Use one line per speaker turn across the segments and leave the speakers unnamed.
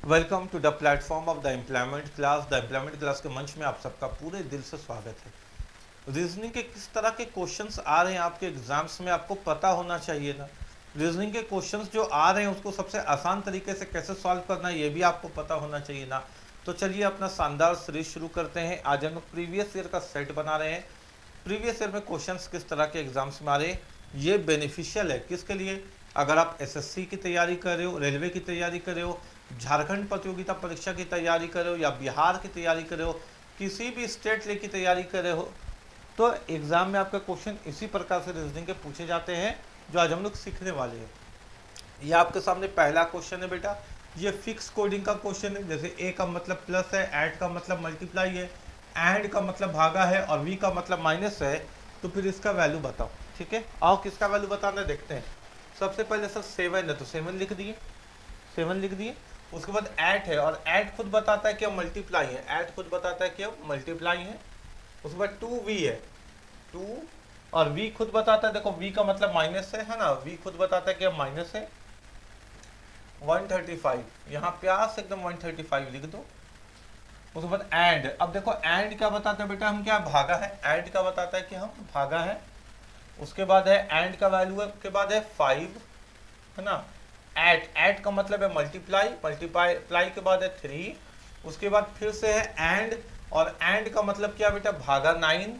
Welcome to the platform of the employment class. The employment class के मंच में आप सबका पूरे दिल से स्वागत है। रीजनिंग के किस तरह के क्वेश्चंस आ रहे हैं आपके एग्जाम्स में आपको पता होना चाहिए ना। रीजनिंग के क्वेश्चंस जो आ रहे हैं उसको सबसे आसान तरीके से कैसे सॉल्व करना है ये भी आपको पता होना चाहिए ना। तो चलिए अपना शानदार सीरीज शुरू करते हैं। आज हम लोग प्रीवियस ईयर का सेट बना रहे हैं। प्रीवियस ईयर में क्वेश्चंस किस तरह के एग्जाम्स में आ रहे हैं ये बेनिफिशियल है किसके लिए। अगर आप एसएससी की तैयारी कर रहे हो, रेलवे की तैयारी कर रहे हो, झारखंड प्रतियोगिता परीक्षा की तैयारी कर रहे हो या बिहार की तैयारी कर रहे हो, किसी भी स्टेट लेवल की तैयारी कर रहे हो, तो एग्जाम में आपका क्वेश्चन इसी प्रकार से रीजनिंग के पूछे जाते हैं जो आज हम लोग सीखने वाले हैं। ये आपके सामने पहला क्वेश्चन है बेटा। ये फिक्स कोडिंग का क्वेश्चन है। जैसे ए का मतलब प्लस है, ऐड का मतलब मल्टीप्लाई है, एंड का मतलब भागा है और वी का मतलब माइनस है। तो फिर इसका वैल्यू बताओ। ठीक है, आओ किसका वैल्यू बताना है देखते हैं। सबसे पहले सर 7 है तो 7 लिख दिए, 7 लिख दिए। उसके बाद ऐट है और ऐट खुद बताता है कि मल्टीप्लाई है, ऐट खुद बताता है कि मल्टीप्लाई है। उसके बाद 2v है, 2 और v खुद बताता है, देखो v का मतलब माइनस है ना, v खुद बताता है कि माइनस है। 135 यहाँ प्यास एकदम 135 लिख दो। उसके बाद एंड, अब देखो एंड क्या बताता है बेटा, हम क्या भागा है, एंड का बताता है कि हम भागा है। उसके बाद है एंड का वैल्यू है, उसके बाद है 5 है ना। ऐट का मतलब है मल्टीप्लाई, मल्टीप्लाई के बाद है 3। उसके बाद फिर से है एंड, और एंड का मतलब क्या बेटा, भागा 9।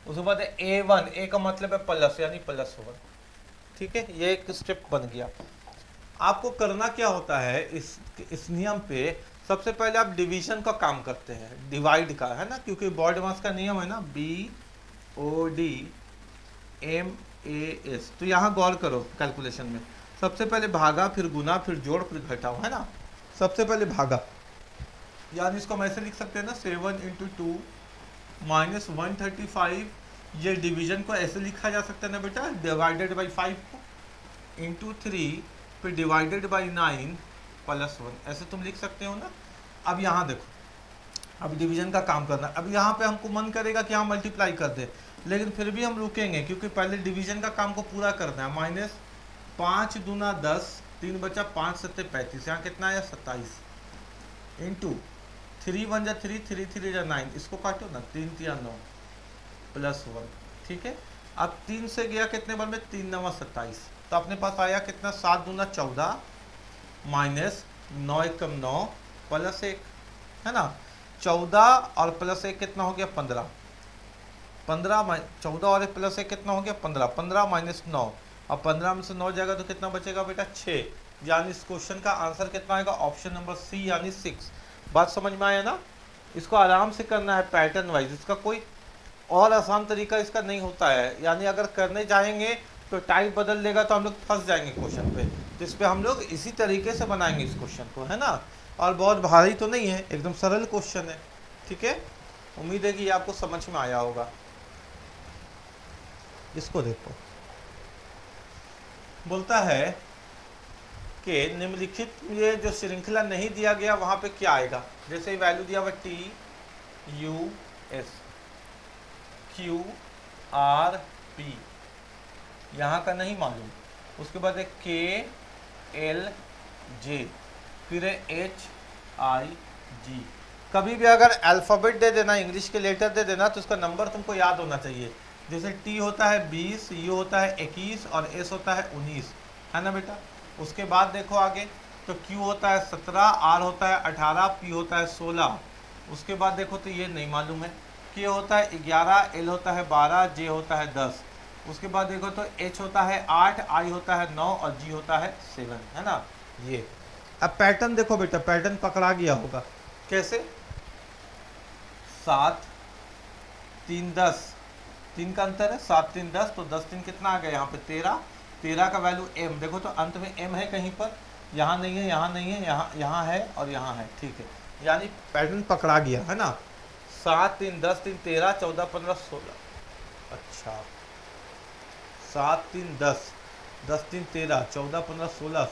उसके बाद है A1, ए का मतलब है प्लस यानी +1। ठीक है, ये एक स्टेप बन गया। आपको करना क्या होता है इस नियम पे, सबसे पहले आप डिवीजन का काम करते हैं, डिवाइड का है ना, क्योंकि बोर्ड मास का नियम है ना, BODMAS। तो यहाँ गौर करो कैलकुलेशन में, सबसे पहले भागा, फिर गुना, फिर जोड़, फिर घटाओ, है ना। सबसे पहले भागा, यानी इसको हम ऐसे लिख सकते हैं ना, 7 × 2 -135। ये डिवीजन को ऐसे लिखा जा सकता है ना बेटा, डिवाइडेड बाई 5 को, इंटू 3, फिर डिवाइडेड बाई 9 +1, ऐसे तुम लिख सकते हो ना। अब यहाँ देखो, अब डिवीजन का काम करना। अब यहाँ पे हमको मन करेगा कि यहाँ मल्टीप्लाई कर दे, लेकिन फिर भी हम रुकेंगे क्योंकि पहले डिवीजन का काम को पूरा करना है। -5 दूना 10, 3 बचा, 5 7 35, यहाँ कितना आया 27, इंटू 3 1 जा 3, 3 3 जा 9, इसको काटो ना, 3 3 9 +1। ठीक है, अब 3 से गया कितने बार में, 3 9 27, तो अपने पास आया कितना, 7 दूना 14, -9 1 9 +1 है ना। 14 और +1 कितना हो गया, 15। 14 और 1 +1 कितना हो गया, 15। 15 - 9, अब 15 में से 9 जाएगा तो कितना बचेगा बेटा, 6। यानी इस क्वेश्चन का आंसर कितना आएगा, ऑप्शन नंबर सी यानी 6। बात समझ में आया ना। इसको आराम से करना है पैटर्न वाइज, इसका कोई और आसान तरीका इसका नहीं होता है। यानी अगर करने जाएंगे तो टाइप बदल देगा तो हम लोग फंस जाएंगे क्वेश्चन पे। तो इस पर हम लोग इसी तरीके से बनाएंगे इस क्वेश्चन को, है ना। और बहुत भारी तो नहीं है, एकदम सरल क्वेश्चन है। ठीक है, उम्मीद है कि ये आपको समझ में आया होगा। इसको देखो, बोलता है कि निम्नलिखित ये जो श्रृंखला नहीं दिया गया वहां पे क्या आएगा। जैसे ही वैल्यू दिया हुआ TUS QRP, यहाँ का नहीं मालूम। उसके बाद है KLJ, फिर है HIG। कभी भी अगर अल्फ़ाबेट दे देना, इंग्लिश के लेटर दे देना, तो उसका नंबर तुमको याद होना चाहिए। जैसे T होता है 20, U होता है 21 और S होता है 19, है ना बेटा। उसके बाद देखो आगे, तो Q होता है 17, R होता है 18, P होता है 16। उसके बाद देखो तो ये नहीं मालूम है, K होता है 11, L होता है 12, J होता है 10। उसके बाद देखो तो H होता है 8, I होता है 9 और G होता है 7, है ना। ये अब पैटर्न देखो बेटा, पैटर्न पकड़ा गया होगा कैसे। 7 3 10, 3 का अंतर है, 7 3 10, तो 10 3 कितना आ गया यहाँ पे 13। 13 का वैल्यू M, देखो तो अंत में M है कहीं पर, यहाँ नहीं है, यहाँ नहीं है, यहाँ है और यहाँ है। ठीक है, यानी पैटर्न पकड़ा गया है ना। 7 3 10 3 13 14 15 16, अच्छा 7 3 10, 10 3 13 14 15 16,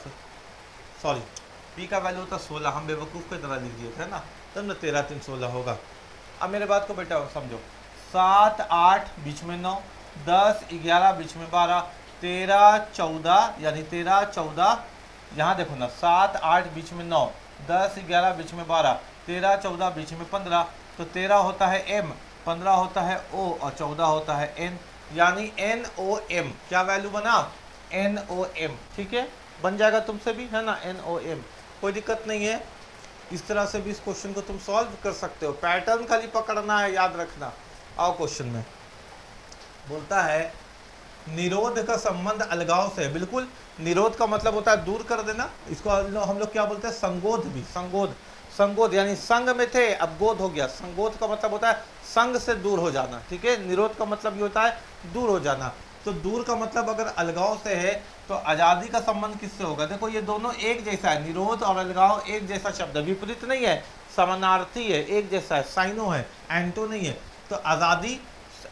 सॉरी P का वैल्यू होता 16, हम बेवकूफ़ की तरह लिख दिए थे ना, तब ना 13 3 16 होगा। अब मेरे बात को बेटा समझो, 7 8 बीच में 9, 10 11 बीच में 12, 13 14 यानी 13 14 यहाँ देखो ना, 7 8 बीच में 9, 10 11 बीच में 12, 13 14 बीच में 15, तो 13 होता है M, 15 होता है O और 14 होता है N, यानी NOM क्या वैल्यू बना, NOM। ठीक है, बन जाएगा तुमसे भी, है ना, NOM, कोई दिक्कत नहीं है। इस तरह से भी इस क्वेश्चन को तुम सॉल्व कर सकते हो, पैटर्न खाली पकड़ना है, याद रखना। आओ क्वेश्चन में बोलता है निरोध का संबंध अलगाव से। बिल्कुल, निरोध का मतलब होता है दूर कर देना, इसको हम लोग क्या बोलते हैं, संगोध भी, संगोध, संगोध यानी संग में थे अब गोद हो गया, संगोध का मतलब होता है संग से दूर हो जाना। ठीक है, निरोध का मतलब ये होता है दूर हो जाना। तो दूर का मतलब अगर अलगाव से है तो आज़ादी का संबंध किससे होगा, देखो ये दोनों एक जैसा है, निरोध और अलगाव एक जैसा शब्द है, विपरीत नहीं है, समानार्थी है, एक जैसा है, साइनो है, एंटो नहीं है। तो आज़ादी,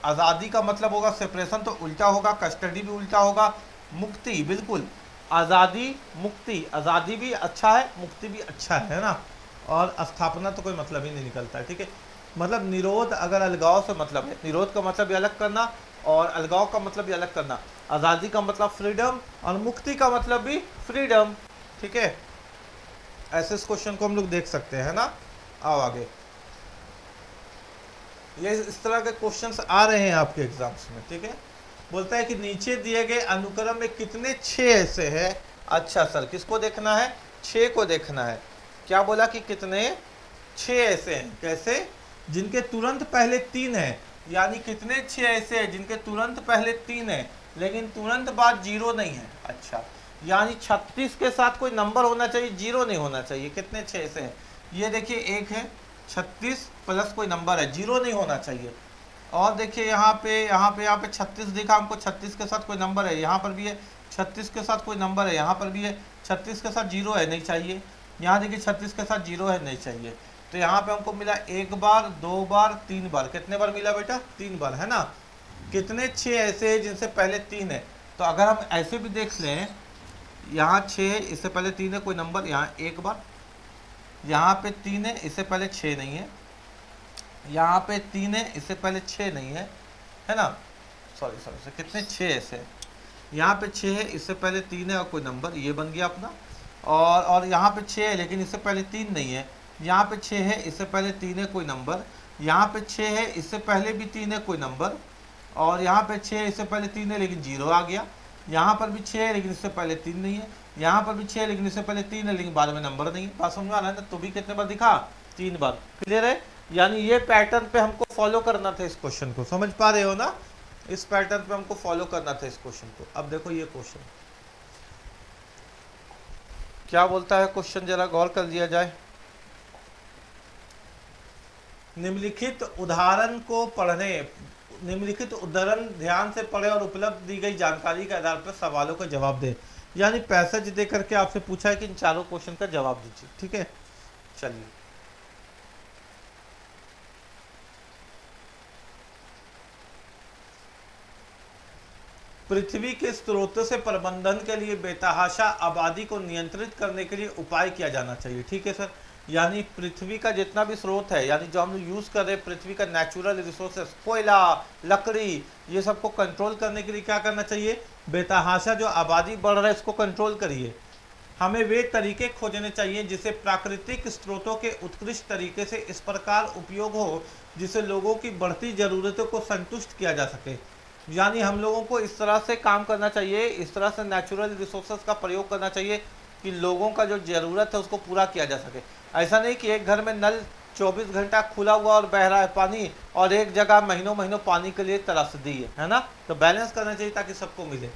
आज़ादी का मतलब होगा सेपरेशन, तो उल्टा होगा, कस्टडी भी उल्टा होगा, मुक्ति, बिल्कुल, आज़ादी मुक्ति, आज़ादी भी अच्छा है, मुक्ति भी अच्छा है ना, और स्थापना तो कोई मतलब ही नहीं निकलता है। ठीक है, मतलब निरोध अगर अलगाव से मतलब है, निरोध का मतलब भी अलग करना और अलगाव का मतलब भी अलग करना, आज़ादी का मतलब फ्रीडम और मुक्ति का मतलब भी फ्रीडम। ठीक है, ऐसे इस क्वेश्चन को हम लोग देख सकते हैं ना। आओ आगे, ये इस तरह के क्वेश्चंस आ रहे हैं आपके एग्जाम्स में। ठीक है, बोलता है कि नीचे दिए गए अनुक्रम में कितने 6 ऐसे हैं। अच्छा सर, किसको देखना है, 6 को देखना है। क्या बोला कि कितने 6 ऐसे हैं, कैसे, जिनके तुरंत पहले 3 है, यानी कितने 6 ऐसे हैं जिनके तुरंत पहले 3 है लेकिन तुरंत बाद 0 नहीं है। अच्छा, यानी 36 के साथ कोई नंबर होना चाहिए, 0 नहीं होना चाहिए। कितने 6 ऐसे हैं, ये देखिए एक है, 36 प्लस कोई नंबर है, 0 नहीं होना चाहिए। और देखिए यहाँ पे 36 दिखा हमको, 36 के साथ कोई नंबर है, यहाँ पर भी है 36 के साथ कोई नंबर है, यहाँ पर भी है 36 के साथ 0 है, नहीं चाहिए। यहाँ देखिए 36 के साथ 0 है, नहीं चाहिए। तो यहाँ पे हमको मिला 1 बार, 2 बार, 3 बार। कितने बार मिला बेटा, 3 बार, है ना। कितने 6 ऐसे हैं जिनसे पहले 3 है, तो अगर हम ऐसे भी देख लें, यहाँ 6 है, इससे पहले 3 है, कोई नंबर, यहाँ 1 बार, यहाँ पे 3 है, इससे पहले 6 नहीं है, यहाँ पे 3 है, इससे पहले 6 नहीं है ना, सॉरी कितने 6 ऐसे, यहाँ पे 6 है, इससे पहले 3 है और कोई नंबर, ये बन गया अपना। और यहाँ पे 6 है लेकिन इससे पहले 3 नहीं है, यहाँ पे 6 है, इससे पहले 3 है, कोई नंबर, यहाँ पे 6 है, इससे पहले भी 3 है, कोई नंबर, और यहाँ पे 6 है, इससे पहले 3 है लेकिन 0 आ गया, यहाँ पर भी 6 है लेकिन इससे पहले 3 नहीं है, यहाँ पर भी 6 है लेकिन इससे पहले 3 है लेकिन बाद में नंबर नहीं है। बात समझ में आ रहा है ना, तो भी कितने बार दिखा, 3 बार। क्लियर है, यानी ये पैटर्न पे हमको फॉलो करना था इस क्वेश्चन को, समझ पा रहे हो ना, इस पैटर्न पे हमको फॉलो करना था इस क्वेश्चन को। अब देखो ये क्वेश्चन क्या बोलता है, क्वेश्चन जरा गौर कर लिया जाए। निम्नलिखित उदाहरण को पढ़ने, निम्नलिखित उदाहरण ध्यान से पढ़े और उपलब्ध दी गई जानकारी के आधार पर सवालों का जवाब दे। यानी पैसेज दे करके आपसे पूछा है कि इन चारों क्वेश्चन का जवाब दीजिए। ठीक है, चलिए पृथ्वी के स्रोतों से प्रबंधन के लिए बेतहाशा आबादी को नियंत्रित करने के लिए उपाय किया जाना चाहिए। ठीक है सर, यानी पृथ्वी का जितना भी स्रोत है, यानी जो हम लोग यूज़ कर रहे हैं पृथ्वी का नेचुरल रिसोर्सेस, कोयला, लकड़ी, ये सबको कंट्रोल करने के लिए क्या करना चाहिए, बेतहाशा जो आबादी बढ़ रहा है इसको कंट्रोल करिए। हमें वे तरीके खोजने चाहिए जिससे प्राकृतिक स्रोतों के उत्कृष्ट तरीके से इस प्रकार उपयोग हो जिससे लोगों की बढ़ती ज़रूरतों को संतुष्ट किया जा सके। यानी हम लोगों को इस तरह से काम करना चाहिए, इस तरह से नेचुरल रिसोर्सेज का प्रयोग करना चाहिए कि लोगों का जो ज़रूरत है उसको पूरा किया जा सके। ऐसा नहीं कि एक घर में नल 24 घंटा खुला हुआ और बह रहा है पानी, और एक जगह महीनों महीनों पानी के लिए तरस दी है ना। तो बैलेंस करना चाहिए ताकि सबको मिले।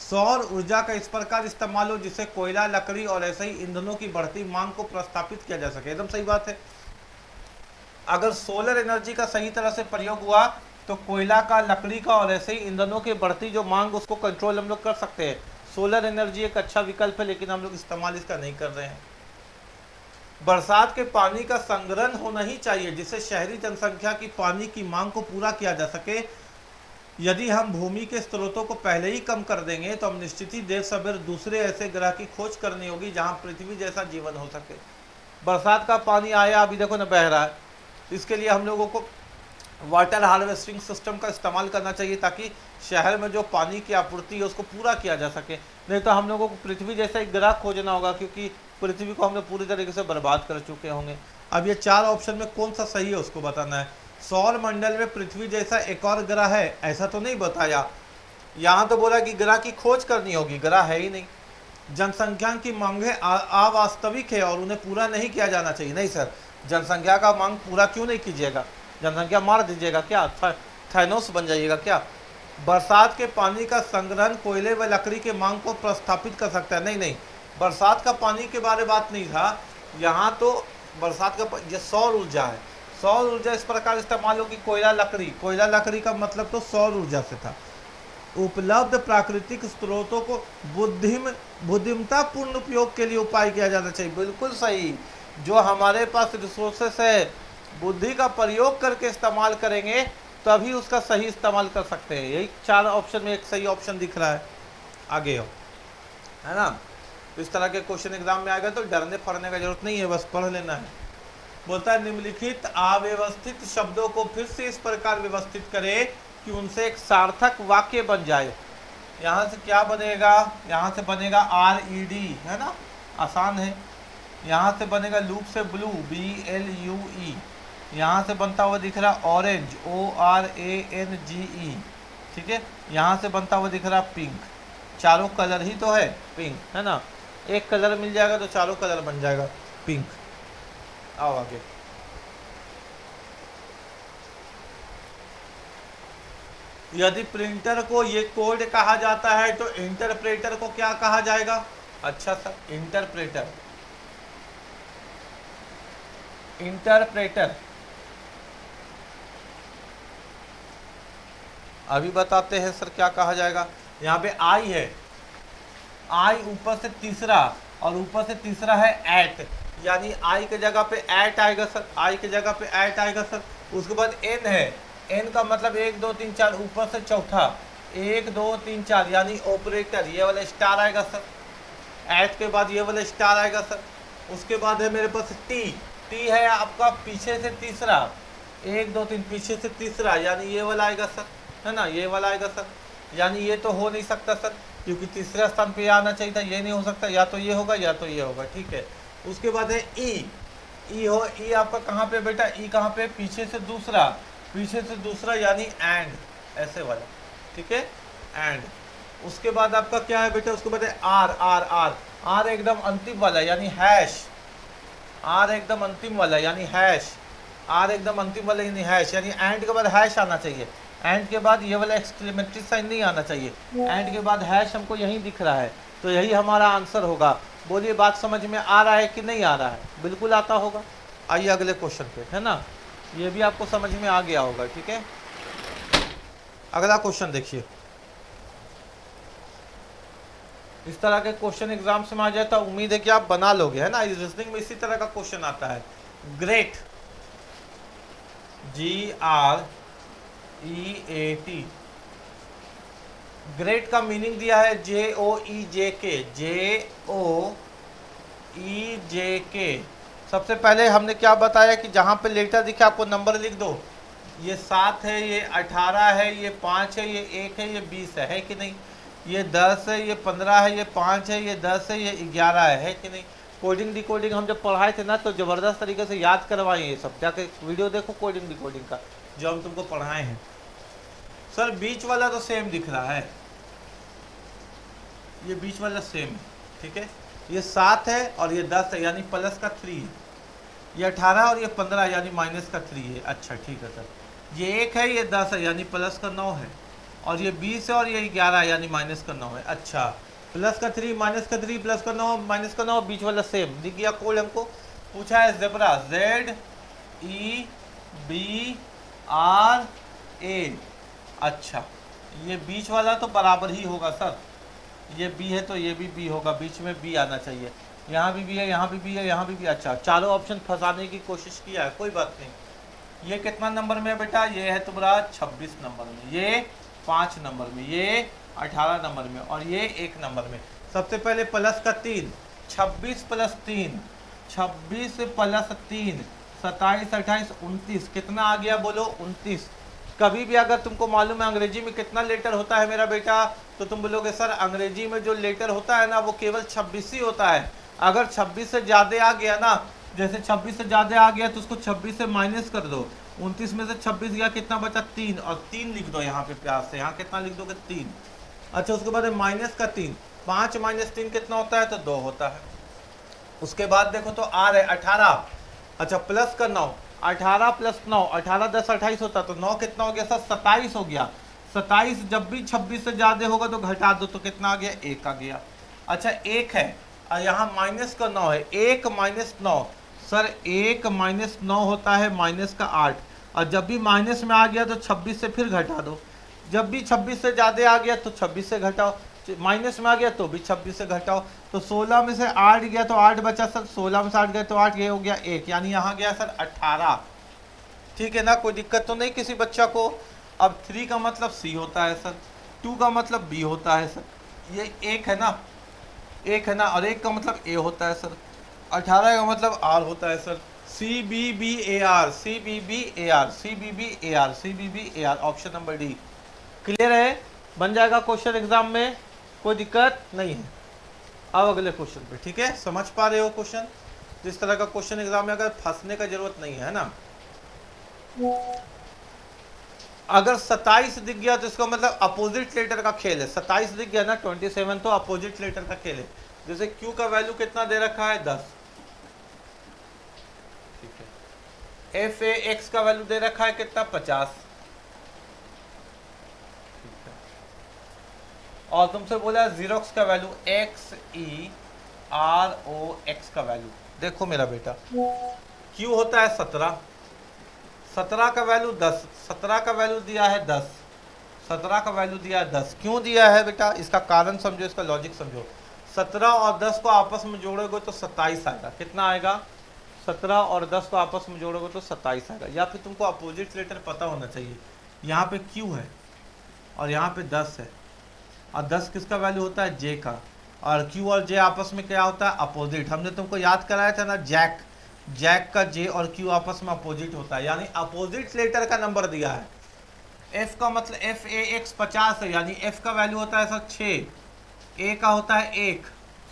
सौर ऊर्जा का इस प्रकार इस्तेमाल हो जिससे कोयला, लकड़ी और ऐसे ही ईंधनों की बढ़ती मांग को प्रस्तापित किया जा सके। एकदम सही बात है। अगर सोलर एनर्जी का सही तरह से प्रयोग हुआ तो कोयला का, लकड़ी का और ऐसे ही ईंधनों की बढ़ती जो मांग उसको कंट्रोल हम लोग कर सकते हैं। सोलर एनर्जी एक अच्छा विकल्प है लेकिन हम लोग इस्तेमाल इसका नहीं कर रहे हैं। बरसात के पानी का संग्रहण होना ही चाहिए जिससे शहरी जनसंख्या की पानी की मांग को पूरा किया जा सके। यदि हम भूमि के स्रोतों को पहले ही कम कर देंगे तो हम निश्चित ही देर सवेर दूसरे ऐसे ग्रह की खोज करनी होगी जहां पृथ्वी जैसा जीवन हो सके। बरसात का पानी आया, अभी देखो ना बह रहा है, इसके लिए हम लोगों को वाटर हार्वेस्टिंग सिस्टम का इस्तेमाल करना चाहिए ताकि शहर में जो पानी की आपूर्ति है उसको पूरा किया जा सके। नहीं तो हम लोगों को पृथ्वी जैसा एक ग्रह खोजना होगा, क्योंकि पृथ्वी को हम लोग पूरी तरीके से बर्बाद कर चुके होंगे। अब ये 4 ऑप्शन में कौन सा सही है उसको बताना है। सौर मंडल में पृथ्वी जैसा एक और ग्रह है ऐसा तो नहीं बताया, यहाँ तो बोला कि ग्रह की खोज करनी होगी, ग्रह है ही नहीं। जनसंख्या की मांगें अवास्तविक है और उन्हें पूरा नहीं किया जाना चाहिए। नहीं सर, जनसंख्या का मांग पूरा क्यों नहीं कीजिएगा, जनसंख्या मार दीजिएगा क्या, थैनोस बन जाइएगा क्या। बरसात के पानी का संग्रहण कोयले व लकड़ी के मांग को प्रस्थापित कर सकता है। नहीं नहीं, बरसात का पानी के बारे बात नहीं था यहाँ तो। बरसात का ये सौर ऊर्जा है, सौर ऊर्जा इस प्रकार इस्तेमाल होगी, कोयला लकड़ी, कोयला लकड़ी का मतलब तो सौर ऊर्जा से था। उपलब्ध प्राकृतिक स्रोतों को बुद्धिमत्तापूर्ण उपयोग के लिए उपाय किया जाना चाहिए। बिल्कुल सही, जो हमारे पास रिसोर्सेस है बुद्धि का प्रयोग करके इस्तेमाल करेंगे तभी उसका सही इस्तेमाल कर सकते हैं। यही 4 ऑप्शन में एक सही ऑप्शन दिख रहा है। आगे हो, है ना। इस तरह के क्वेश्चन एग्जाम में आएगा तो डरने फरने का जरूरत नहीं है, बस पढ़ लेना है। बोलता है निम्नलिखित अव्यवस्थित शब्दों को फिर से इस प्रकार व्यवस्थित करें कि उनसे एक सार्थक वाक्य बन जाए। यहाँ से क्या बनेगा, यहाँ से बनेगा RED, है ना, आसान है। यहाँ से बनेगा लूप से ब्लू, BLUE। यहाँ से बनता हुआ दिख रहा ऑरेंज, ORANGE, ठीक है। यहाँ से बनता हुआ दिख रहा पिंक, चारों कलर ही तो है पिंक, है ना। एक कलर मिल जाएगा तो चारों कलर बन जाएगा पिंक। आओ आगे। यदि प्रिंटर को ये कोड कहा जाता है तो इंटरप्रेटर को क्या कहा जाएगा। अच्छा सर, इंटरप्रेटर, इंटरप्रेटर अभी बताते हैं सर क्या कहा जाएगा। यहाँ पे आई है, आई ऊपर से तीसरा और ऊपर से तीसरा है एट, यानी आई के जगह पे एट आएगा सर, आई के जगह पे एट आएगा सर। उसके बाद एन है, एन का मतलब 1 2 3 4, ऊपर से चौथा 1 2 3 4 यानी ऑपरेटर, ये वाला स्टार आएगा सर। एट के बाद ये वाला स्टार आएगा सर। उसके बाद है मेरे पास टी, टी है आपका पीछे से तीसरा, 1 2 3 पीछे से तीसरा यानी ये वाला आएगा सर, है ना, ये वाला आएगा सर। यानी ये तो हो नहीं सकता सर, क्योंकि तीसरा स्थान पे आना चाहिए था, ये नहीं हो सकता, या तो ये होगा या तो ये होगा, ठीक है। उसके बाद है ई, ई हो, ई आपका कहाँ पे बेटा, ई कहाँ पे, पीछे से दूसरा, पीछे से दूसरा यानी एंड, ऐसे वाला, ठीक है, एंड। उसके बाद आपका क्या है बेटा, उसके बाद है आर, आर आर, आर एकदम अंतिम वाला यानी हैश, आर एकदम अंतिम वाला यानी हैश, आर एकदम अंतिम वाला यानी हैश, यानी एंड के बाद हैश आना चाहिए। एंड के बाद ये वाला एक्सक्लेमेटरी साइन नहीं आना चाहिए, एंड के बाद हैश हमको यहीं दिख रहा है, तो यही हमारा आंसर होगा। बोलिए बात समझ में आ रहा है कि नहीं आ रहा है, बिल्कुल आता होगा। आइए अगले क्वेश्चन पे, है ना, ये भी आपको समझ में आ गया होगा, ठीक है। अगला क्वेश्चन देखिए, इस तरह के क्वेश्चन एग्जाम में आ जाए तो उम्मीद है कि आप बना लोगे, है ना। रीजनिंग में इसी तरह का क्वेश्चन आता है। ग्रेट, GREAT, ग्रेट का मीनिंग दिया है JOEJK, JOEJK। सबसे पहले हमने क्या बताया कि जहां पे लेटर दिखे आपको नंबर लिख दो, ये 7 है, ये 18 है, ये 5 है, ये 1 है, ये 20 है कि नहीं, ये 10 है, ये 15 है, ये 5 है, ये 10 है, ये 11 है कि नहीं। कोडिंग डिकोडिंग हम जब पढ़ाए थे ना तो ज़बरदस्त तरीके से याद करवाए, ये सब जाके वीडियो देखो कोडिंग डिकोडिंग का जो हम तुमको पढ़ाए हैं। सर बीच वाला तो सेम दिख रहा है, ये बीच वाला सेम है, ठीक है। ये 7 है और ये 10 है यानी प्लस का 3 है, ये 18 और ये 15 यानी माइनस का 3 है। अच्छा ठीक है सर, ये 1 है, ये 10 है यानी प्लस का 9 है, और ये 20 है और ये 11 है यानी माइनस का 9 है। अच्छा, प्लस का 3 माइनस का 3 प्लस का 9 माइनस का 9, बीच वाला सेम दिख गया। कोड हमको पूछा है ज़ेब्रा, ZEBRA। अच्छा, ये बीच वाला तो बराबर ही होगा सर, ये बी है तो ये भी बी होगा, बीच में बी आना चाहिए। यहाँ भी बी है, यहाँ भी बी है, यहाँ भी। अच्छा, चारों ऑप्शन फंसाने की कोशिश किया है, कोई बात नहीं। ये कितना नंबर में है बेटा, ये है तुम्हारा 26 नंबर में, ये 5 नंबर में, ये 18 नंबर में और ये 1 नंबर में। सबसे पहले प्लस का 3, 26 प्लस 3, 26 प्लस 3, 27 28 29, कितना आ गया बोलो, 29। कभी भी अगर तुमको मालूम है अंग्रेजी में कितना लेटर होता है मेरा बेटा, तो तुम बोलोगे सर अंग्रेजी में जो लेटर होता है ना वो केवल 26 ही होता है। अगर 26 से ज़्यादा आ गया ना, जैसे 26 से ज़्यादा आ गया तो उसको 26 से माइनस कर दो। 29 में से 26 गया, कितना बचा 3, और 3 लिख दो यहाँ पे प्यार से। यहाँ कितना लिख दोगे 3। अच्छा उसके बाद माइनस का 3, 5 माइनस 3 कितना होता है, तो 2 होता है। उसके बाद देखो तो आर है 18। अच्छा प्लस का 9, 18 प्लस 9, 18 10 28 होता, तो 9 कितना हो गया सर, 27 हो गया। 27 जब भी 26 से ज़्यादा होगा तो घटा दो, तो कितना आ गया, 1 आ गया। अच्छा 1 है और यहाँ माइनस का 9 है, 1 माइनस 9 सर 1 माइनस 9 होता है माइनस का 8, और जब भी माइनस में आ गया तो 26 से फिर घटा दो। जब भी 26 से ज़्यादा आ गया तो 26 से घटाओ, माइनस में आ गया तो भी 26 से घटाओ। तो 16 में से 8 गया तो 8 बचा सर, 16 में से 8 गया तो 8, ये हो गया 1, यानी यहाँ गया सर 18। ठीक है ना, कोई दिक्कत तो नहीं किसी बच्चा को। अब 3 का मतलब सी होता है सर, 2 का मतलब बी होता है सर, ये 1 है ना, 1 है ना, और 1 का मतलब ए होता है सर, 18 का मतलब आर होता है sir. C B B A R, C B B A R, C B B A R, C B B A R, option number D. Clear है, बन जाएगा क्वेश्चन एग्जाम में, कोई दिक्कत नहीं है। अब अगले क्वेश्चन पे, ठीक है, समझ पा रहे हो क्वेश्चन। जिस तरह का क्वेश्चन एग्जाम में अगर फंसने का जरूरत नहीं है ना। अगर 27 दिख गया तो इसका मतलब अपोजिट लेटर का खेल है। 27 दिख गया ना, 27 तो अपोजिट लेटर का खेल है। जैसे Q का वैल्यू कितना दे रखा है, 10, ठीक है। FAX का वैल्यू दे रखा है कितना, 50, ठीक है। और तुमसे बोला जीरोक्स का वैल्यू XEROX का वैल्यू, देखो मेरा बेटा Q होता है 17, 17 का वैल्यू 10, 17 का वैल्यू दिया है 10, 17 का वैल्यू दिया है 10। क्यों दिया है बेटा, इसका कारण समझो, इसका लॉजिक समझो। 17 और 10 को आपस में जोड़ोगे तो 27 आएगा, कितना आएगा, 17 और 10 को आपस में जोड़ोगे तो 27 आएगा। या फिर तुमको अपोजिट लेटर पता होना चाहिए। यहाँ पे Q है और यहाँ पे 10 है, और 10 किसका वैल्यू होता है, J का, और Q और J आपस में क्या होता है, अपोजिट। हमने तुमको याद कराया था ना, जैक का J और Q आपस में अपोजिट होता है, यानी अपोजिट लेटर का नंबर दिया है। F का मतलब FAX 50 है, यानी F का वैल्यू होता है सर 6, A का होता है 1,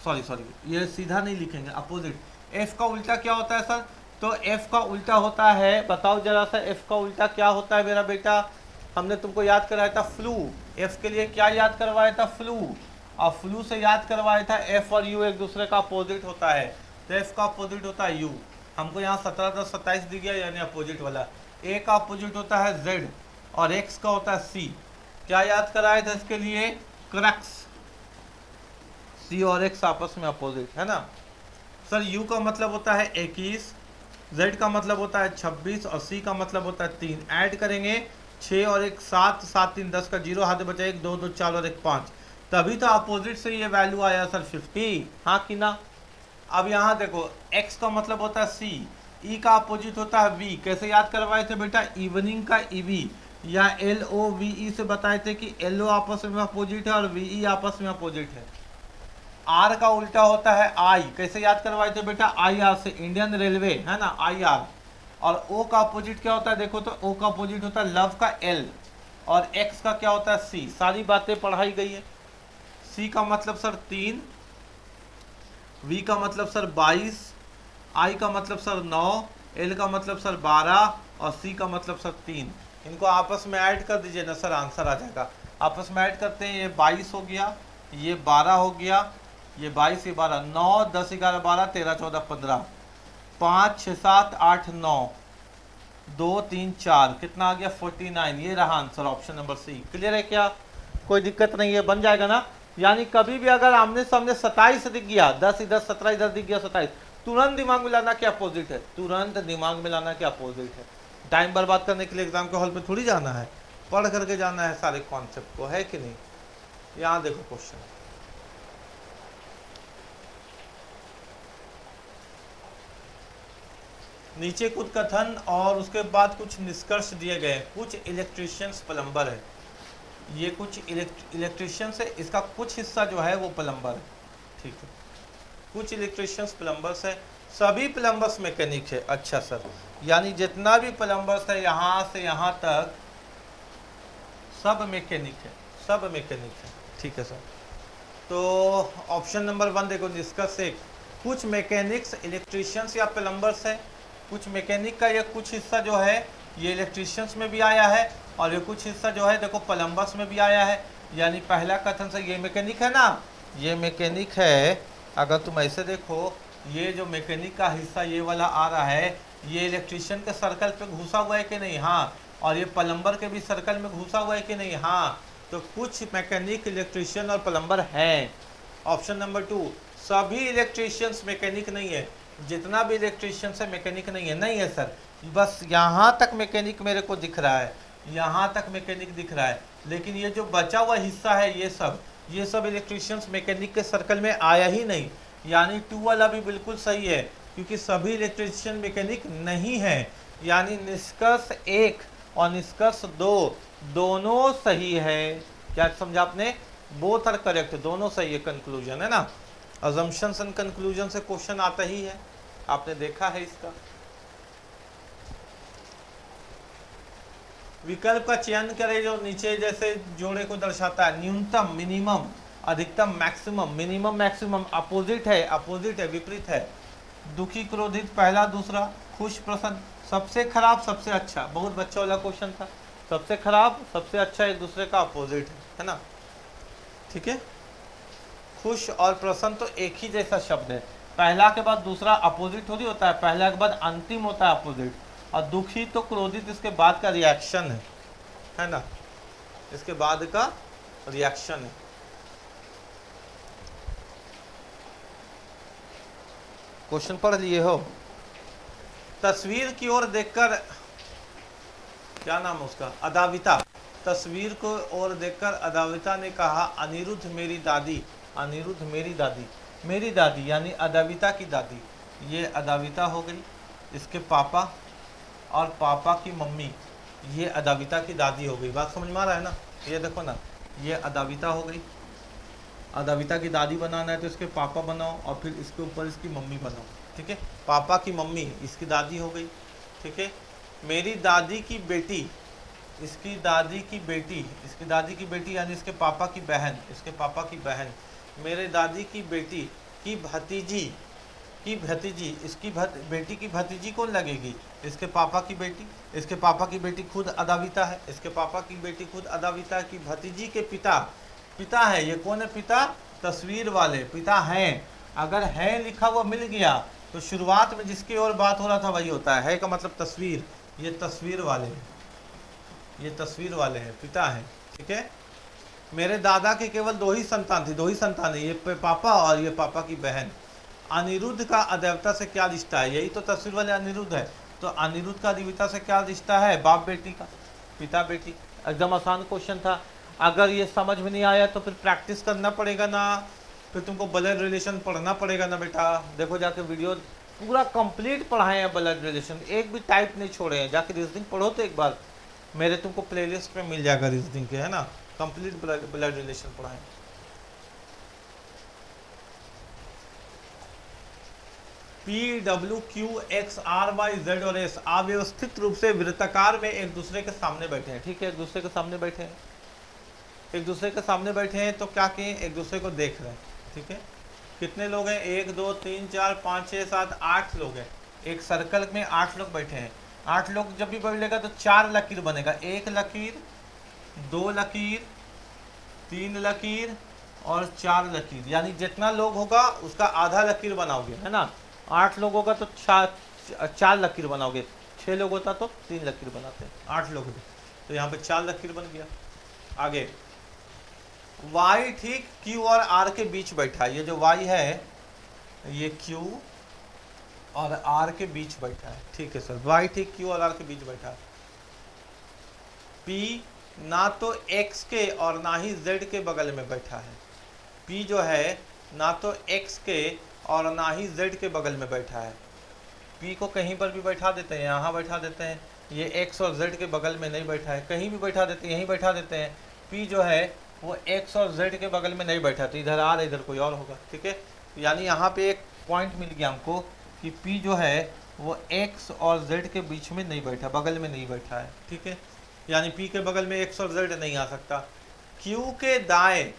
सॉरी ये सीधा नहीं लिखेंगे, अपोजिट। F का उल्टा क्या होता है सर, तो F का उल्टा होता है, बताओ जरा सा, F का उल्टा क्या होता है मेरा बेटा, हमने तुमको याद कराया था फ्लू। F के लिए क्या याद करवाया था, फ्लू, और फ्लू से याद करवाया था F और U एक दूसरे का अपोजिट होता है, तो F का अपोजिट होता है U। हमको यहाँ 17 10 27 दिख गया, यानी अपोजिट वाला। A का अपोजिट होता है Z और X का होता है C। क्या याद कराया था इसके लिए, क्रक्स, C और X आपस में अपोजिट है ना सर। U का मतलब होता है 21, Z का मतलब होता है 26 और C का मतलब होता है 3। ऐड करेंगे 6 और 1 7, 7 3 10 का 0 हाथ बचा 1, 2 2 4 और 1 5, तभी तो अपोजिट से ये वैल्यू आया सर 50, हाँ कि ना। अब यहाँ देखो, X का मतलब होता है C, E का अपोजिट होता है V। कैसे याद करवाए थे बेटा, इवनिंग का EV, या LOVE से बताए थे कि LO आपस में अपोजिट है और VE आपस में अपोजिट है। R का उल्टा होता है I, कैसे याद करवाए थे बेटा, IR से, इंडियन रेलवे है ना, IR। और O का अपोजिट क्या होता है, देखो तो O का अपोजिट होता है लव का L, और X का क्या होता है C। सारी बातें पढ़ाई गई है। C का मतलब सर 3, V का मतलब सर 22, I का मतलब सर 9, L का मतलब सर 12 और C का मतलब सर 3। इनको आपस में ऐड कर दीजिए ना सर, आंसर आ जाएगा। आपस में ऐड करते हैं, ये 22 हो गया, ये 12 हो गया, ये 22 ये 12, 9 10 11 12 13 14 15, 5 6 7 8 9 2 3 4, कितना आ गया 49। ये रहा answer, option number C. Clear है क्या, कोई दिक्कत नहीं है, बन जाएगा ना। यानी कभी भी अगर आमने सामने 27 दिख गया, 10 इधर 17 इधर दिख गया 27, तुरंत दिमाग में लाना कि अपोजिट है, तुरंत दिमाग में लाना कि अपोजिट है। टाइम बर्बाद करने के लिए एग्जाम के हॉल पे थोड़ी जाना है, पढ़ करके जाना है सारे कॉन्सेप्ट को, है कि नहीं। यहाँ देखो क्वेश्चन, नीचे कुछ कथन और उसके बाद कुछ निष्कर्ष दिए गए। कुछ इलेक्ट्रीशियंस प्लम्बर है, ये कुछ इलेक्ट्रीशियंस है, इसका कुछ हिस्सा जो है वो प्लम्बर है, ठीक है। कुछ इलेक्ट्रीशियंस प्लम्बर्स है, सभी प्लम्बर्स मैकेनिक है। अच्छा सर, यानी जितना भी प्लम्बर्स है यहाँ से यहाँ तक सब मैकेनिक है, सब मैकेनिक है, ठीक है सर। तो ऑप्शन नंबर 1 देखो, निष्कर्ष एक, कुछ मैकेनिक्स इलेक्ट्रीशियंस या प्लम्बर्स है, कुछ मैकेनिक का ये कुछ हिस्सा जो है ये इलेक्ट्रीशियंस में भी आया है, और ये कुछ हिस्सा जो है देखो प्लम्बर्स में भी आया है। यानी पहला कथन से ये मैकेनिक है ना, ये मैकेनिक है। अगर तुम ऐसे देखो, ये जो मैकेनिक का हिस्सा ये वाला आ रहा है, ये इलेक्ट्रीशियन के सर्कल पे घुसा हुआ है कि नहीं, हाँ। और ये प्लम्बर के भी सर्कल में घुसा हुआ है कि नहीं, हाँ। तो कुछ मैकेनिक इलेक्ट्रीशियन और प्लम्बर हैं। ऑप्शन नंबर 2, सभी इलेक्ट्रीशियंस मैकेनिक नहीं है, जितना भी इलेक्ट्रीशियंस है मैकेनिक नहीं है। नहीं है सर, बस यहाँ तक मैकेनिक मेरे को दिख रहा है, यहाँ तक मैकेनिक दिख रहा है, लेकिन ये जो बचा हुआ हिस्सा है ये सब इलेक्ट्रीशियंस मैकेनिक के सर्कल में आया ही नहीं। यानी 2 वाला भी बिल्कुल सही है, क्योंकि सभी इलेक्ट्रीशियन मैकेनिक नहीं है। यानी निष्कर्ष 1 और निष्कर्ष 2 दोनों सही है। क्या समझा आपने? बोथ आर करेक्ट, दोनों सही है। कंक्लूजन है ना, अजम्पशंस एंड कंक्लूजन से क्वेश्चन आता ही है, आपने देखा है इसका। विकल्प का चयन करें जो नीचे जैसे जोड़े को दर्शाता है, न्यूनतम मिनिमम, अधिकतम मैक्सिमम, मिनिमम मैक्सिमम, अपोजिट है विपरीत है, दुखी क्रोधित पहला दूसरा, खुश प्रसन्न, सबसे खराब सबसे अच्छा। बहुत बच्चा वाला क्वेश्चन था, सबसे खराब सबसे अच्छा एक दूसरे का अपोजिट है ना, ठीक है। खुश और प्रसन्न तो एक ही जैसा शब्द है, पहला के बाद दूसरा अपोजिट थोड़ी होता है, पहला के बाद अंतिम होता है अपोजिट। और दुखी तो क्रोधित इसके बाद का रिएक्शन है ना, इसके बाद का रिएक्शन है। क्वेश्चन पढ़ लिए हो? तस्वीर की ओर देखकर, क्या नाम है उसका, अदाविता, तस्वीर को ओर देखकर अदाविता ने कहा, अनिरुद्ध मेरी दादी, अनिरुद्ध मेरी दादी, मेरी दादी यानी अदाविता की दादी। ये अदाविता हो गई, इसके पापा और पापा की मम्मी, ये अदाविता की दादी हो गई। बात समझ में आ रहा है ना? ये देखो ना, ये अदाविता हो गई, अदाविता की दादी बनाना है तो इसके पापा बनाओ और फिर इसके ऊपर इसकी मम्मी बनाओ, ठीक है। पापा की मम्मी इसकी दादी हो गई, ठीक है। मेरी दादी की बेटी, इसकी दादी की बेटी, इसकी दादी की बेटी यानी इसके पापा की बहन, इसके पापा की बहन। मेरे दादी की बेटी की भतीजी, की भतीजी, इसकी बेटी की भतीजी कौन लगेगी? इसके पापा की बेटी, इसके पापा की बेटी खुद अदाविता है, इसके पापा की बेटी खुद अदाविता की भतीजी के पिता, पिता है। ये कौन है पिता? तस्वीर वाले पिता हैं। अगर है लिखा हुआ मिल गया तो शुरुआत में जिसकी ओर बात हो रहा था वही होता है का मतलब तस्वीर। ये तस्वीर वाले हैं, ये तस्वीर वाले हैं, पिता हैं, ठीक है। मेरे दादा के केवल 2 ही संतान थी, 2 ही संतान है, ये पापा और ये पापा की बहन। अनिरुद्ध का अदेवता से क्या रिश्ता है? यही तो तस्वीर वाले अनिरुद्ध है। तो अनिरुद्ध का अदेवता से क्या रिश्ता है? बाप बेटी का, पिता बेटी। एकदम आसान क्वेश्चन था। अगर ये समझ में नहीं आया तो फिर प्रैक्टिस करना पड़ेगा ना, फिर तुमको ब्लड रिलेशन पढ़ना पड़ेगा ना बेटा। देखो जाके वीडियो पूरा कंप्लीट पढ़ाए हैं ब्लड रिलेशन, एक भी टाइप नहीं छोड़े हैं। जाके रीजनिंग पढ़ो तो एक बार, मेरे तुमको प्लेलिस्ट पे मिल जाएगा रीजनिंग के, है ना, कंप्लीट ब्लड रिलेशन पढ़ाए। P W Q X R Y Z और एस अव्यवस्थित रूप से वृत्ताकार में एक दूसरे के सामने बैठे हैं, ठीक है। एक दूसरे के सामने बैठे हैं, एक दूसरे के सामने बैठे हैं तो क्या किए? एक दूसरे को देख रहे हैं, ठीक है। कितने लोग हैं? 1 2 3 4 5 6 7 8 लोग हैं। एक सर्कल में 8 लोग बैठे हैं। 8 लोग जब भी बैठेगा तो 4 लकीर बनेगा, 1 लकीर, 2 लकीर, 3 लकीर और 4 लकीर। यानी जितना लोग होगा उसका आधा लकीर बनाओगे, है ना। 8 लोग होगा तो 4 लकीर बनाओगे, 6 लोग होता तो 3 लकीर बनाते हैं, 8 लोग थे तो यहाँ पे 4 लकीर बन गया। आगे y ठीक q और r के बीच बैठा है। ये जो y है ये q और r के बीच बैठा है, ठीक है सर। y ठीक q और r के बीच बैठा है। p ना तो x के और ना ही z के बगल में बैठा है। p जो है ना तो x के और ना ही z के बगल में बैठा है। p को कहीं पर भी बैठा देते हैं, यहाँ बैठा देते हैं। ये x और z के बगल में नहीं बैठा है, कहीं भी बैठा देते हैं, यहीं बैठा देते हैं। p जो है वो x और z के बगल में नहीं बैठा, तो इधर आ रहा, इधर कोई और होगा, ठीक है। यानी यहाँ पे एक पॉइंट मिल गया हमको कि p जो है वो x और z के बीच में नहीं बैठा, बगल में नहीं बैठा है, ठीक है। यानी p के बगल में x और z नहीं आ सकता। q के दाएं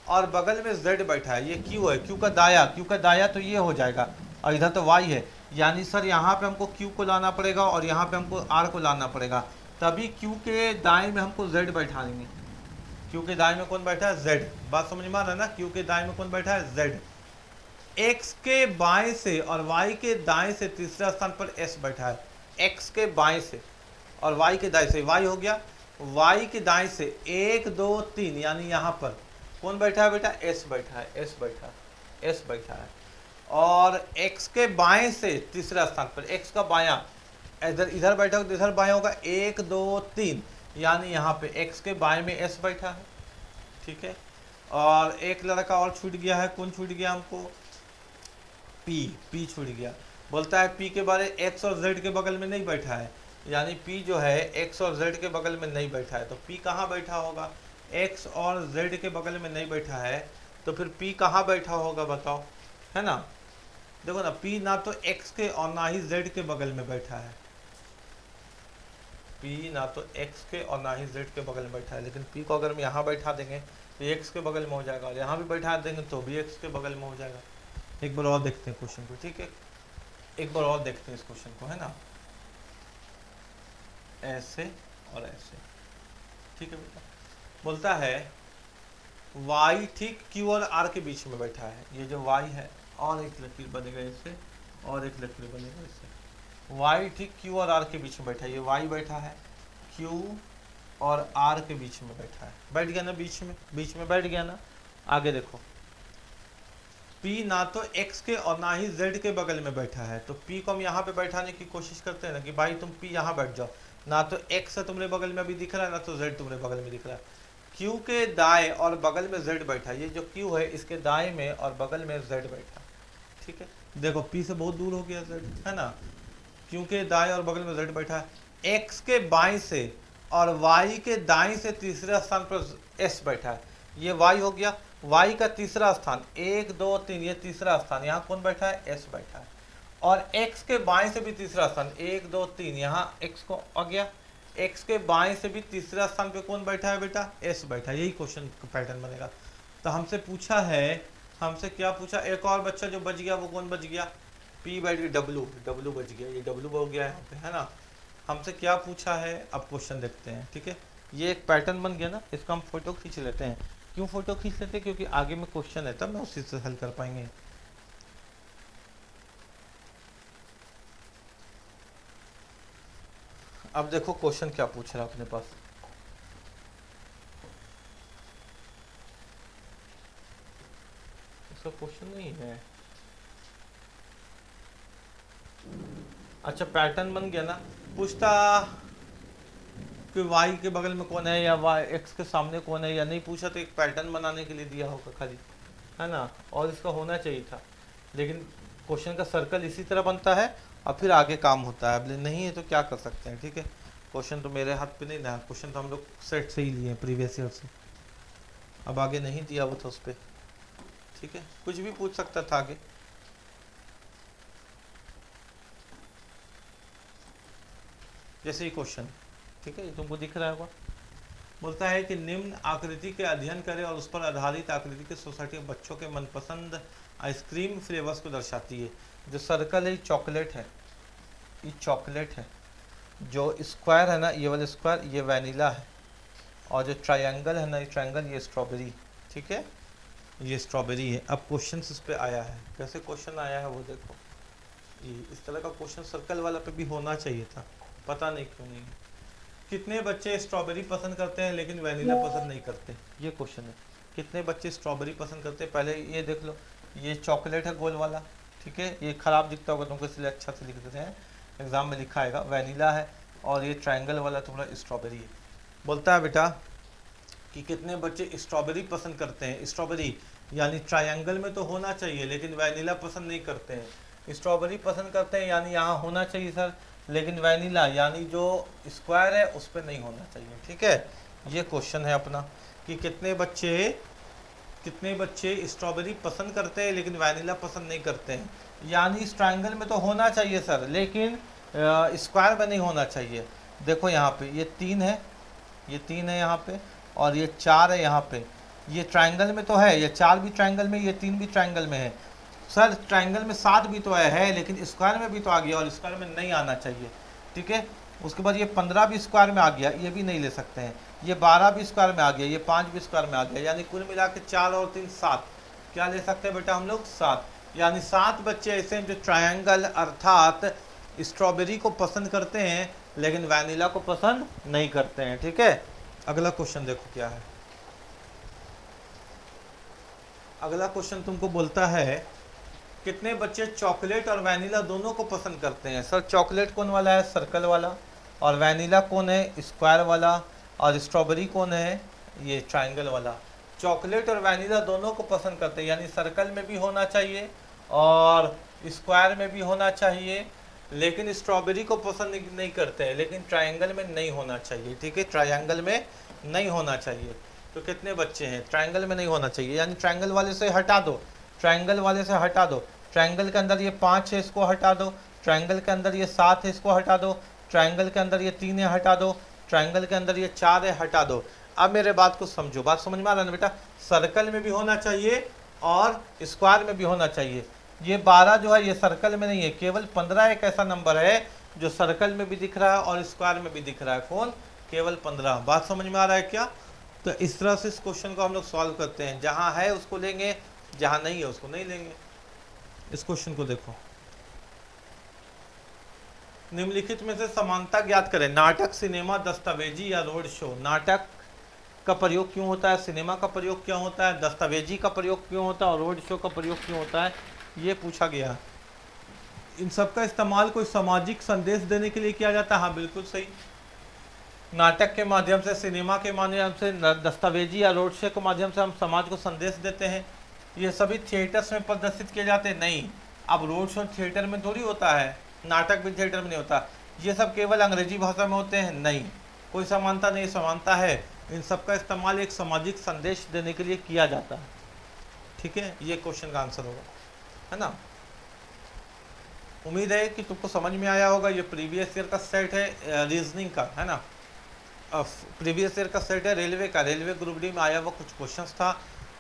और बगल में z बैठा है, ये q है, q का दाया तो ये हो जाएगा और इधर तो y है, यानी सर यहाँ पे हमको q को लाना पड़ेगा और यहाँ पे हमको r को लाना पड़ेगा, तभी q के दाएं में हमको z बैठा देंगे। q के दाएं में कौन बैठा है? z। बात समझ में आ रहा है ना? q के दाएं में कौन बैठा है? z। x के बाएं से और y के दाएं से तीसरा स्थान पर s बैठा है, x के बाएं से और y के दाएं से, y हो गया, y के दाएं से 1 2 3, यानी यहाँ पर कौन बैठा है बेटा? s बैठा है, s बैठा है, s बैठा है। और x के बाएं से तीसरा स्थान पर, x का बायां इधर इधर बैठा होगा, इधर बायां होगा, 1 2 3, यानी यहाँ पे x के बाएं में s बैठा है, ठीक है। और एक लड़का और छूट गया है, कौन छूट गया हमको? p छूट गया। बोलता है p के बारे x और z के बगल में नहीं बैठा है, यानी p जो है x और z के बगल में नहीं बैठा है, तो p कहाँ बैठा होगा? x और z के बगल में नहीं बैठा है, तो फिर p कहाँ बैठा होगा बताओ, है ना? देखो ना, p ना तो x के और ना ही z के बगल में बैठा है, p ना तो x के और ना ही z के बगल में बैठा है, लेकिन p को अगर हम यहाँ बैठा देंगे तो x के बगल में हो जाएगा, और यहाँ भी बैठा देंगे तो भी x के बगल में हो जाएगा। एक बार और देखते हैं क्वेश्चन को, ठीक है, एक बार और देखते हैं इस क्वेश्चन को, है ना, ऐसे और ऐसे, ठीक है बेटा। बोलता है y ठीक q और r के बीच में बैठा है, ये जो y है, और एक लकीर बनेगा इससे, और एक लकीर बनेगा इससे, y ठीक q और r के बीच में बैठा है, ये y बैठा है, q और r के बीच में बैठा है, बैठ गया ना, बीच में बैठ गया ना। आगे देखो, p ना तो x के और ना ही z के बगल में बैठा है, तो p को हम यहाँ पे बैठाने की कोशिश करते हैं ना कि भाई तुम p यहाँ बैठ जाओ, ना तो x है तुम्हारे बगल में अभी दिख रहा है, ना तो z तुम्हारे बगल में दिख रहा है। q के दाएं और बगल में z बैठा है, ये जो q है इसके दाएं में और बगल में z बैठा, ठीक है। देखो p से बहुत दूर हो गया z, है ना, q के दाएं और बगल में z बैठा है, x के बाएं से और y के दाएं से तीसरे स्थान पर s बैठा है, ये y हो गया, y का तीसरा स्थान 1 2 3, ये तीसरा स्थान, यहाँ कौन बैठा है? s बैठा है। और x के बाएं से भी तीसरा स्थान 1 2 3, यहाँ x को आ गया, x के बाएं से भी तीसरा स्थान पे कौन बैठा है बेटा? s बैठा है। यही क्वेश्चन का पैटर्न बनेगा। तो हमसे पूछा है, हमसे क्या पूछा? एक और बच्चा जो बच गया वो कौन बच गया? p बैठ गया, w बच गया, ये w हो गया यहाँ पे, है ना। हमसे क्या पूछा है, अब क्वेश्चन देखते हैं, ठीक है। ये एक पैटर्न बन गया ना, इसका हम फोटो खींच लेते हैं। क्यों फोटो खींच लेते हैं? क्योंकि आगे में क्वेश्चन है तब ना उसी से हल कर पाएंगे। अब देखो क्वेश्चन क्या पूछ रहा है अपने पास। इसका क्वेश्चन नहीं है। अच्छा, पैटर्न बन गया ना। पूछता कि y के बगल में कौन है या x के सामने कौन है, या नहीं पूछा, तो एक पैटर्न बनाने के लिए दिया होगा खाली, है ना। और इसका होना चाहिए था, लेकिन क्वेश्चन का सर्कल इसी तरह बनता है और फिर आगे काम होता है। अब नहीं है तो क्या कर सकते हैं, ठीक है। क्वेश्चन तो मेरे हाथ पे नहीं ना, क्वेश्चन तो हम लोग सेट से ही लिए प्रीवियस ईयर से, अब आगे नहीं दिया वो तो उस पर, ठीक है। कुछ भी पूछ सकता था आगे। जैसे ही क्वेश्चन, ठीक है, ये तुमको दिख रहा होगा। बोलता है कि निम्न आकृति के अध्ययन करें और उस पर आधारित आकृति के सोसाइटी में बच्चों के मनपसंद आइसक्रीम फ्लेवर्स को दर्शाती है। जो सर्कल है चॉकलेट है, ये चॉकलेट है। जो स्क्वायर है ना, ये वाला स्क्वायर, ये वैनिला है। और जो ट्रायंगल है ना, ये ट्रायंगल, ये स्ट्रॉबेरी, ठीक है, ये स्ट्रॉबेरी है। अब क्वेश्चन इस पे आया है, कैसे क्वेश्चन आया है वो देखो। ये इस तरह का क्वेश्चन सर्कल वाला पे भी होना चाहिए था, पता नहीं क्यों नहीं। कितने बच्चे स्ट्रॉबेरी पसंद करते हैं लेकिन वैनिला पसंद नहीं करते, ये क्वेश्चन है। कितने बच्चे स्ट्रॉबेरी पसंद करते हैं? पहले ये देख लो, ये चॉकलेट है गोल वाला, ठीक है, ये खराब दिखता होगा तुमको इसलिए अच्छा से लिख देते हैं, एग्जाम में लिखा आएगा। वैनिला है और ये ट्रायंगल वाला तुम्हारा स्ट्रॉबेरी है। बोलता है बेटा कि कितने बच्चे स्ट्रॉबेरी पसंद करते हैं। स्ट्रॉबेरी यानी ट्रायंगल में तो होना चाहिए लेकिन वैनिला पसंद नहीं करते हैं। स्ट्रॉबेरी पसंद करते हैं यानी यहाँ होना चाहिए सर, लेकिन वैनिला यानी जो स्क्वायर है उस पर नहीं होना चाहिए, ठीक है। ये क्वेश्चन है अपना कि कितने बच्चे स्ट्रॉबेरी पसंद करते हैं लेकिन वैनिला पसंद नहीं करते हैं, यानी इस ट्रायंगल में तो होना चाहिए सर, लेकिन स्क्वायर में नहीं होना चाहिए। देखो यहाँ पे ये 3 है, ये 3 है यहाँ पे, और ये 4 है यहाँ पे, ये ट्रायंगल में तो है, ये 4 भी ट्रायंगल में, ये 3 भी ट्रायंगल में है। सर ट्रायंगल में 7 भी तो है लेकिन स्क्वायर में भी तो आ गया और स्क्वायर में नहीं आना चाहिए, ठीक है। उसके बाद ये 15 भी स्क्वायर में आ गया, ये भी नहीं ले सकते हैं। ये 12 भी स्क्वायर में आ गया, ये 5 भी स्क्वायर में आ गया, यानी कुल मिला के 4 और 3 7। क्या ले सकते हैं बेटा हम लोग? 7। यानी 7 बच्चे ऐसे हैं जो ट्रायंगल अर्थात स्ट्रॉबेरी को पसंद करते हैं लेकिन वैनिला को पसंद नहीं करते हैं, ठीक है। अगला क्वेश्चन देखो क्या है। अगला क्वेश्चन तुमको बोलता है कितने बच्चे चॉकलेट और वैनिला दोनों को पसंद करते हैं? सर चॉकलेट कौन वाला है? सर्कल वाला। और वैनिला कौन है? स्क्वायर वाला। और स्ट्रॉबेरी कौन है? ये ट्रायंगल वाला। चॉकलेट और वैनिला दोनों को पसंद करते हैं, यानी सर्कल में भी होना चाहिए और स्क्वायर में भी होना चाहिए, लेकिन स्ट्रॉबेरी को पसंद नहीं करते हैं, लेकिन ट्रायंगल में नहीं होना चाहिए, ठीक है। ट्रायंगल में नहीं होना चाहिए। तो कितने बच्चे हैं? ट्रायंगल में नहीं होना चाहिए, यानी ट्रायंगल वाले से हटा दो, ट्रायंगल वाले से हटा दो। ट्रायंगल के अंदर ये 5 है, इसको हटा दो। ट्रायंगल के अंदर ये 7 है, इसको हटा दो। ट्रायंगल के अंदर ये 3 है, हटा दो। ट्रायंगल के अंदर ये 4 है, हटा दो। अब मेरे बात को समझो, बात समझ में आ रहा है ना बेटा? सर्कल में भी होना चाहिए और स्क्वायर में भी होना चाहिए। ये 12 जो है ये सर्कल में नहीं है, केवल 15 एक ऐसा नंबर है जो सर्कल में भी दिख रहा है और स्क्वायर में भी दिख रहा है। कौन? केवल 15। बात समझ में आ रहा है क्या? तो इस तरह से इस क्वेश्चन को हम लोग सॉल्व करते हैं, जहां है उसको लेंगे, जहां नहीं है उसको नहीं लेंगे। इस क्वेश्चन को देखो, निम्नलिखित में से समानता ज्ञात करें। नाटक, सिनेमा, दस्तावेजी या रोड शो। नाटक का प्रयोग क्यों होता है? सिनेमा का प्रयोग क्यों होता है? दस्तावेजी का प्रयोग क्यों होता है? और रोड शो का प्रयोग क्यों होता है? ये पूछा गया। इन सब का इस्तेमाल कोई सामाजिक संदेश देने के लिए किया जाता है। हाँ बिल्कुल सही। नाटक के माध्यम से, सिनेमा के माध्यम से, दस्तावेजी या रोड शो के माध्यम से हम समाज को संदेश देते हैं। ये सभी थिएटर्स में प्रदर्शित किए जाते हैं? नहीं। अब रोड शो थिएटर में थोड़ी होता है, नाटक भी थिएटर में नहीं होता। ये सब केवल अंग्रेजी भाषा में होते हैं? नहीं। कोई समानता नहीं, समानता है। इन सब का इस्तेमाल एक सामाजिक संदेश देने के लिए किया जाता है, ठीक है। ये क्वेश्चन का आंसर होगा, है ना। उम्मीद है कि तुमको समझ में आया होगा। ये प्रीवियस ईयर का सेट है रीजनिंग का, है ना। प्रीवियस ईयर का सेट है रेलवे का। रेलवे ग्रुप डी में आया हुआ कुछ क्वेश्चंस था,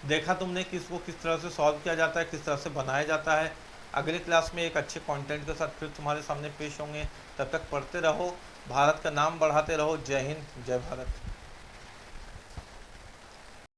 देखा तुमने कि इसको किस तरह से सॉल्व किया जाता है, किस तरह से बनाया जाता है। अगले क्लास में एक अच्छे कंटेंट के साथ फिर तुम्हारे सामने पेश होंगे। तब तक पढ़ते रहो, भारत का नाम बढ़ाते रहो। जय हिंद, जय भारत।